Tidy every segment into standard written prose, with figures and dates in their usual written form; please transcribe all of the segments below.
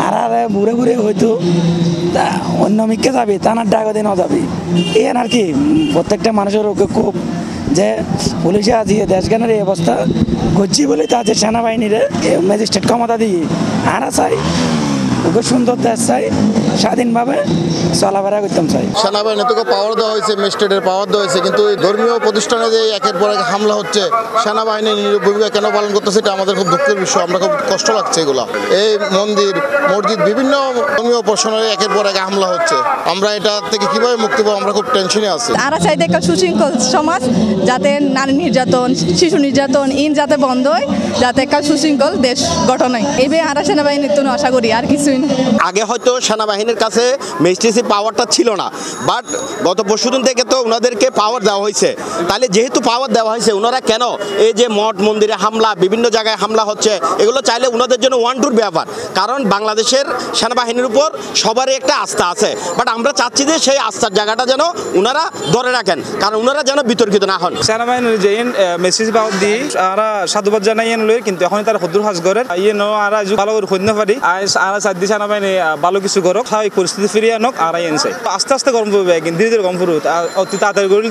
আর ঘুরে ঘুরে হয়তো অন্য মিকে যাবি তানার ডাকা দিনও যাবি এই আর কি প্রত্যেকটা মানুষের ওকে খুব যে পুলিশে আজ দেশগানের এই অবস্থা করছি বলে তাদের সেনাবাহিনীর ম্যাজিস্ট্রেট ক্ষমতা দিয়ে আর চাই ওকে সুন্দর দেশ চাই স্বাধীনভাবে চলাফেরা করতাম চাই। সেনাবাহিনী তোকে পাওয়ার দেওয়া হয়েছে, ম্যাজিস্ট্রেটের পাওয়ার দেওয়া হয়েছে, কিন্তু ধর্মীয় প্রতিষ্ঠানে যে একের পর এক হামলা হচ্ছে, সেনাবাহিনী ভূমিকা কেন পালন করতেছে এটা আমাদের খুব দুঃখের বিষয়। আমরা খুব কষ্ট লাগছে এগুলো। এই মন্দির মসজিদ বিভিন্ন ধর্মীয় প্রশ্নে একের পর এক হামলা হচ্ছে, আমরা এটা থেকে কিভাবে মুক্তি পাবো আমরা খুব টেনশনে আছি। আমরা চাই একটা সুশৃঙ্খল সমাজ, যাতে নারী নির্যাতন শিশু নির্যাতন যাতে বন্ধ হয়, যাতে একটা সুশৃঙ্খল দেশ গঠন হয়। এবার আমরা সেনাবাহিনীর জন্য আশা করি, আর কিছুই না। আগে হয়তো সেনাবাহিনীর কাছে ম্যাজিস্ট্রেসি পাওয়ারটা ছিল না, বাট গত পরশুদিন থেকে তো ওনাদেরকে পাওয়ার দেওয়া হয়েছে। তাহলে যেহেতু পাওয়ার দেওয়া হয়েছে, ওনারা কেন এই যে মঠ মন্দিরে হামলা, বিভিন্ন জায়গায় হামলা হচ্ছে, এগুলো চাইলে ওনাদের জন্য ওয়ান টুর ব্যাপার। কারণ বাংলাদেশের সেনাবাহিনীর উপর সবারই একটা আস্থা আছে, বাট আমরা চাচ্ছি যে সেই আস্থার জায়গাটা যেন ওনারা ধরে রাখেন, কারণ ওনারা যেন বিতর্কিত না হন। সেনাবাহিনীর যে মেসেজ পাওয়ার দিয়ে আর সাধুবাদ জানাই কিন্তু এখন তারা হদ্দুর হাজ করে আর ভালো করে হইতে পারি আর চার সেনাবাহিনী ভালো কিছু করক, স্বাভাবিক পরিস্থিতি ফিরিয়ে আনক। আর আনছে আস্তে আস্তে গরম পড়বে, ধীরে ধীরে গরম পড়বে, অতি তাড়াতাড়ি গড়ে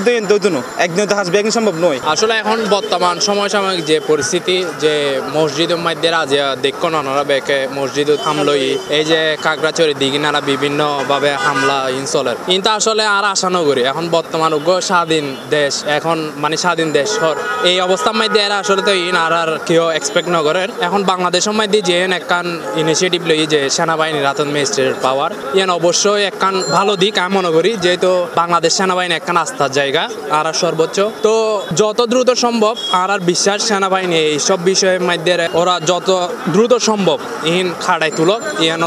একদিন তো হাসবে, একদিন সম্ভব নয়। আসলে এখন বর্তমান সমসাময়িক যে পরিস্থিতি, যে মসজিদের মধ্যে রাজিয়া দেখুন ওনারা বেকে মসজিদ হামলই, এই যে কাকড়াচড়ি দিঘিনারা বিভিন্ন ভাবে হামলা চলে, কিন্তু আসলে আর আশা নগরী এখন বর্তমান স্বাধীন দেশ, এখন মানে স্বাধীন দেশ এই অবস্থার মধ্যে এরা আসলে তো আর কেউ এক্সপেক্ট নগরের। এখন বাংলাদেশের মধ্যে যে একখান ইনিশিয়েটিভ লই যে সেনাবাহিনীর হাতত ম্যাজিস্ট্রেট পাওয়ার, ইয়ান অবশ্যই একখান ভালো দিক আমি মনে করি, যেহেতু বাংলাদেশ সেনাবাহিনী একখান আস্থার জায়গা আর সর্বোচ্চ। তো যত দ্রুত সম্ভব আর বিশ্বাস সেনাবাহিনী এইসব বিষয়ের মধ্যে ওরা যত দ্রুত সম্ভব ইন খাড়াই তুলক, ইয়ান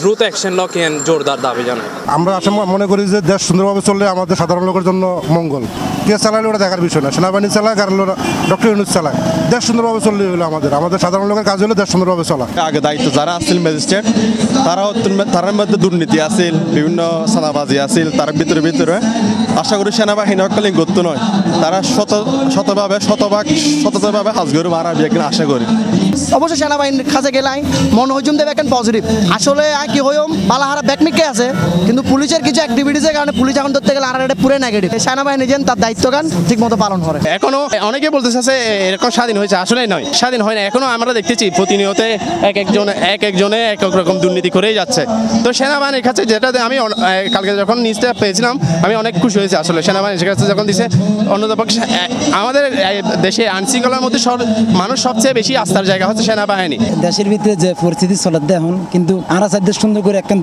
দ্রুত অ্যাকশন লোক ইয়ান জোরদার দাবি জানায়। আমরা মনে করি যে দেশ সুন্দরভাবে চললে আমাদের সাধারণ লোকের জন্য মঙ্গল। কে চালালে ওটা দেখার বিষয় না, সেনাবাহিনী চালায় আর ডক্টর ইউনূস চালায়, দেশ সুন্দরভাবে চললে হলো আমাদের সাধারণ লোকের কাজ হলো দেশ সুন্দরভাবে চলা। আগে দায়িত্ব যারা আসছিল ম্যাজিস্ট্রেট, তার মধ্যে দুর্নীতি আছিল, বিভিন্ন সাদাবাজি আছিল, তার ভিতরে আশা করি সেনাবাহিনী অকালীন করতো নয়, তারা শতভাবে হাজগরু মারা একদিন আশা করি। অবশ্যই সেনাবাহিনীর কাছে গেলাই মনে হইজুম দেবে এখন পজিটিভ। আসলে কি হইম বালাহারা ব্যাকমিকে আছে, কিন্তু পুলিশের কিছু অ্যাক্টিভিটিসের কারণে পুলিশ এখন ধরতে গেলে আর এটা পুরো নেগেটিভ। সেনাবাহিনী যেন তার দায়িত্বগান ঠিক মতো পালন করে। এখনো অনেকে বলতেছে এরকম স্বাধীন হয়েছে, আসলে নয়, স্বাধীন হয় না। এখনো আমরা দেখতেছি প্রতিনিয়ত একজনে এক রকম দুর্নীতি করেই যাচ্ছে। তো সেনাবাহিনীর কাছে যেটাতে আমি কালকে যখন নিউজটা পেয়েছিলাম আমি অনেক খুশি হয়েছি। আসলে সেনাবাহিনীর কাছে যখন দিছে, অন্যপক্ষে আমাদের দেশে আইনশৃঙ্খলার মধ্যে মানুষ সবচেয়ে বেশি আস্থার জায়গা হচ্ছে সেনাবাহিনী। দেশের ভিতরে যে পরিস্থিতি চলার দেখুন, কিন্তু আমরা চাই সুন্দর করে একটা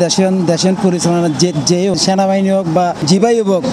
দেশের পরিচালনা যে সেনাবাহিনী হোক বা জিবাই হোক